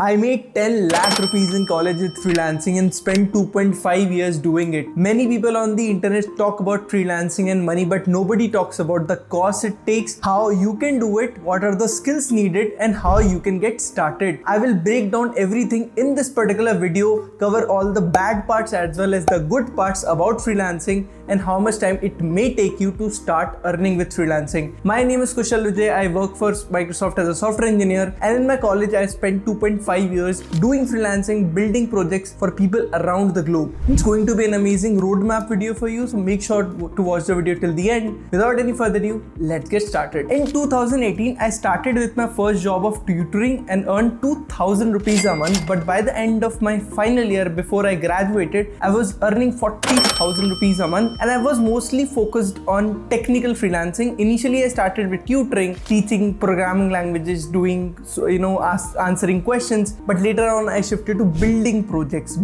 I made 10 lakh rupees in college with freelancing and spent 2.5 years doing it. Many people on the internet talk about freelancing and money, but nobody talks about the cost it takes, how you can do it, what are the skills needed, and how you can get started. I will break down everything in this particular video, cover all the bad parts as well as the good parts about freelancing and how much time it may take you to start earning with freelancing. My name is Kushal Vijay. I work for Microsoft as a software engineer, and in my college I spent 2.5 years doing freelancing, building projects for people around the globe. It's going to be an amazing roadmap video for you, so make sure to watch the video till the end. Without any further ado, let's get started. In 2018, I started with my first job of tutoring and earned 2,000 rupees a month, but by the end of my final year before I graduated, I was earning 40,000 rupees a month, and I was mostly focused on technical freelancing. Initially, I started with tutoring, teaching programming languages, doing answering questions, but later on I shifted to building projects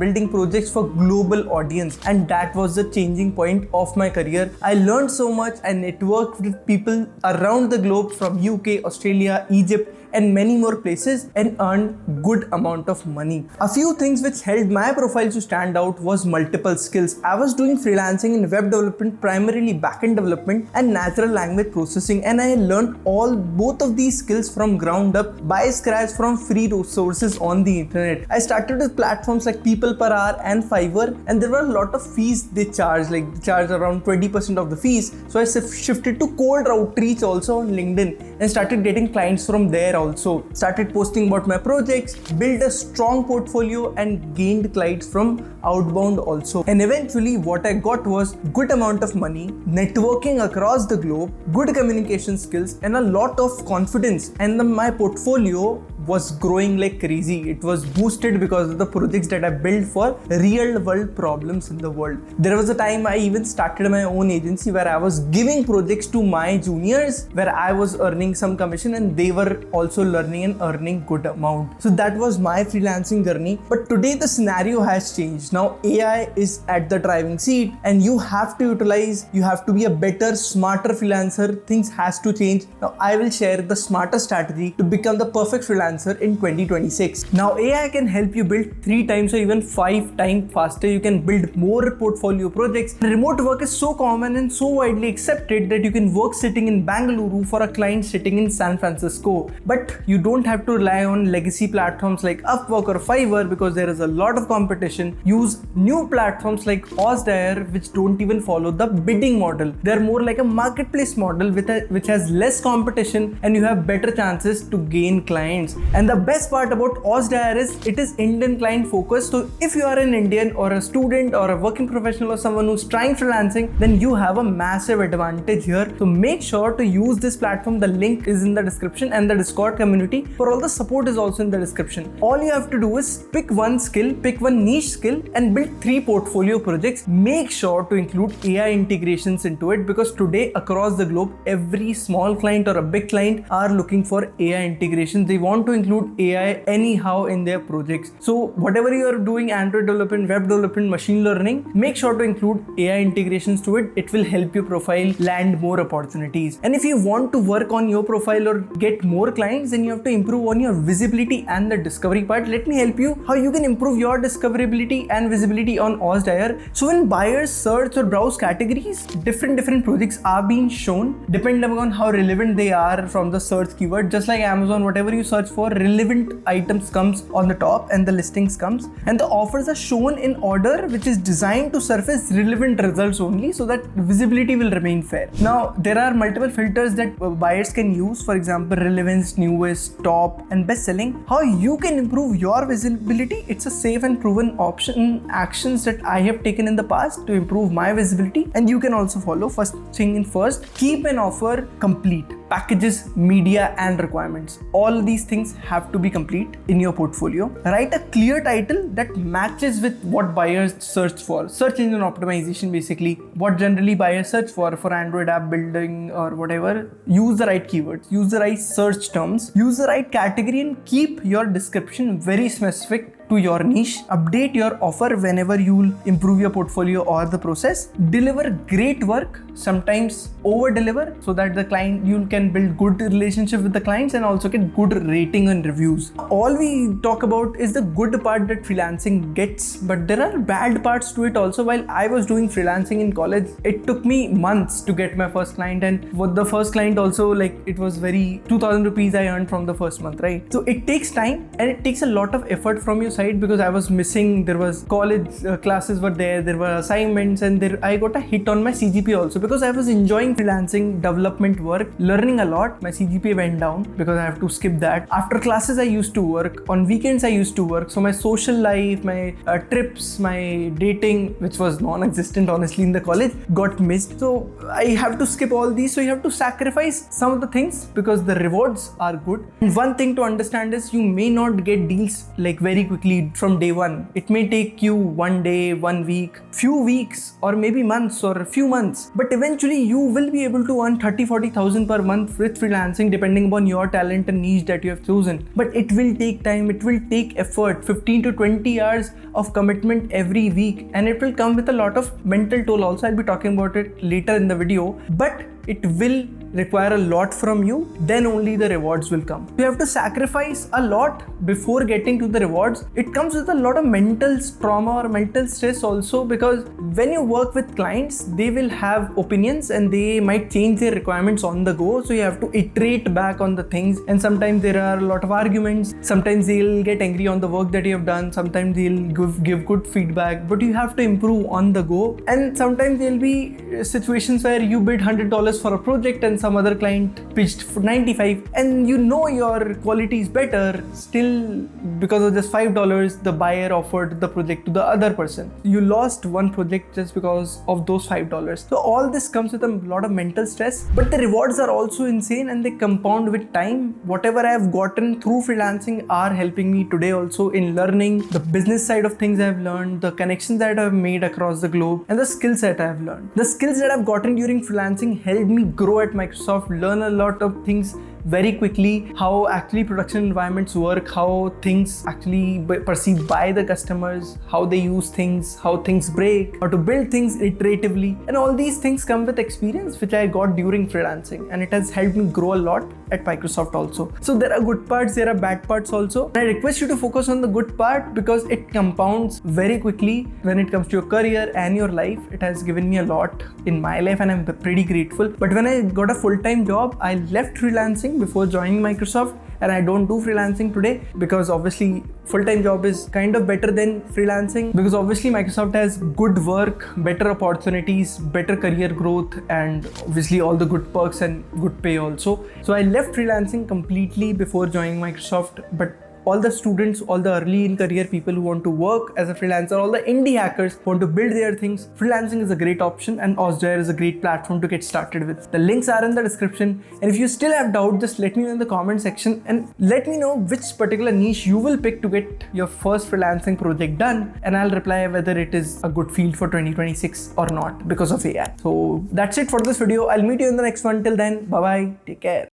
for global audience, and that was the changing point of my career. I learned so much. I networked with people around the globe from UK, Australia, Egypt, and many more places, and earned good amount of money. A few things which helped my profile to stand out was multiple skills. I was doing freelancing in web development, primarily backend development and natural language processing, and I learned both of these skills from ground up by scratch from free resources on the internet. I started with platforms like People Per Hour and Fiverr, and there were a lot of fees they charge, around 20% of the fees. So I shifted to cold outreach also on LinkedIn and started getting clients from there also. Started posting about my projects, built a strong portfolio and gained clients from outbound also. And eventually what I got was good amount of money, networking across the globe, good communication skills and a lot of confidence. And my portfolio was growing like crazy. It was boosted because of the projects that I built for real world problems in the world. There was a time I even started my own agency where I was giving projects to my juniors, where I was earning some commission and they were also learning and earning good amount. So that was my freelancing journey. But today the scenario has changed. Now AI is at the driving seat and you have to be a better, smarter freelancer. Things has to change. Now I will share the smarter strategy to become the perfect freelancer in 2026. Now AI can help you build 3 times or even 5 times faster. You can build more portfolio projects. Remote work is so common and so widely accepted that you can work sitting in Bangalore for a client sitting in San Francisco. But you don't have to rely on legacy platforms like Upwork or Fiverr because there is a lot of competition. Use new platforms like Osdire, which don't even follow the bidding model. They're more like a marketplace model which has less competition and you have better chances to gain clients. And the best part about Osdire is it is Indian client focused. So if you are an Indian or a student or a working professional or someone who's trying freelancing, then you have a massive advantage here. So make sure to use this platform. The link is in the description and the Discord community for all the support is also in the description. All you have to do is pick one skill, pick one niche skill and build 3 portfolio projects. Make sure to include AI integrations into it because today across the globe, every small client or a big client are looking for AI integrations. They want to include AI anyhow in their projects. So whatever you are doing, Android development, web development, machine learning, make sure to include AI integrations to it. It will help your profile land more opportunities. And if you want to work on your profile or get more clients, then you have to improve on your visibility and the discovery part. Let me help you how you can improve your discoverability and visibility on Osdire. So when buyers search or browse categories, different projects are being shown depending on how relevant they are from the search keyword. Just like Amazon, whatever you search for, relevant items comes on the top and the listings comes, and the offers are shown in order which is designed to surface relevant results only so that visibility will remain fair. Now there are multiple filters that buyers can use, for example relevance, newest, top and best selling. How you can improve your visibility? It's a safe and proven option actions that I have taken in the past to improve my visibility, and you can also follow. First thing in first, keep an offer complete. Packages, media and requirements. All these things have to be complete in your portfolio. Write a clear title that matches with what buyers search for. Search engine optimization, basically what generally buyers search for Android app building or whatever. Use the right keywords, use the right search terms, use the right category, and keep your description very specific to to your niche, update your offer whenever you'll improve your portfolio or the process, deliver great work, sometimes over deliver, so that the client, you can build good relationship with the clients and also get good rating and reviews. All we talk about is the good part that freelancing gets, but there are bad parts to it also. While I was doing freelancing in college, it took me months to get my first client, and with the first client also, like, it was very 2,000 rupees I earned from the first month, right? So it takes time and it takes a lot of effort from your side, because I was missing, there was college classes were there were assignments, and I got a hit on my CGPA also, because I was enjoying freelancing development work, learning a lot. My CGPA went down because I have to skip that. After classes I used to work, on weekends I used to work, so my social life, my trips, my dating, which was non-existent honestly in the college, got missed. So I have to skip all these, so you have to sacrifice some of the things because the rewards are good. And one thing to understand is you may not get deals like very quickly from day one. It may take you 1 day, 1 week, few weeks, or maybe months or a few months, but eventually you will be able to earn 30,000-40,000 per month with freelancing, depending upon your talent and niche that you have chosen. But it will take time, it will take effort, 15 to 20 hours of commitment every week, and it will come with a lot of mental toll also. I'll be talking about it later in the video, but it will require a lot from you, then only the rewards will come. You have to sacrifice a lot before getting to the rewards. It comes with a lot of mental trauma or mental stress also, because when you work with clients, they will have opinions and they might change their requirements on the go, so you have to iterate back on the things, and sometimes there are a lot of arguments. Sometimes they'll get angry on the work that you have done, sometimes they'll give good feedback, but you have to improve on the go. And sometimes there'll be situations where you bid $100 for a project and some other client pitched for 95, and you know your quality is better, still because of just $5 the buyer offered the project to the other person. You lost one project just because of those $5. So all this comes with a lot of mental stress, but the rewards are also insane and they compound with time. Whatever I have gotten through freelancing are helping me today also in learning the business side of things. I have learned the connections that I have made across the globe, and the skills that I have learned. The skills that I've gotten during freelancing helped me grow at Microsoft, learn a lot of things very quickly, how actually production environments work, how things actually perceived by the customers, how they use things, how things break, how to build things iteratively, and all these things come with experience which I got during freelancing, and it has helped me grow a lot at Microsoft also. So there are good parts, there are bad parts also. I request you to focus on the good part because it compounds very quickly when it comes to your career and your life. It has given me a lot in my life and I'm pretty grateful. But when I got a full-time job, I left freelancing before joining Microsoft, and I don't do freelancing today because obviously full-time job is kind of better than freelancing, because obviously Microsoft has good work, better opportunities, better career growth, and obviously all the good perks and good pay also. So I left freelancing completely before joining Microsoft. But all the students, all the early in career people who want to work as a freelancer, all the indie hackers who want to build their things, freelancing is a great option, and Osdire is a great platform to get started with. The links are in the description, and if you still have doubt, just let me know in the comment section and let me know which particular niche you will pick to get your first freelancing project done, and I'll reply whether it is a good field for 2026 or not because of AI. So that's it for this video. I'll meet you in the next one. Till then, bye bye, take care.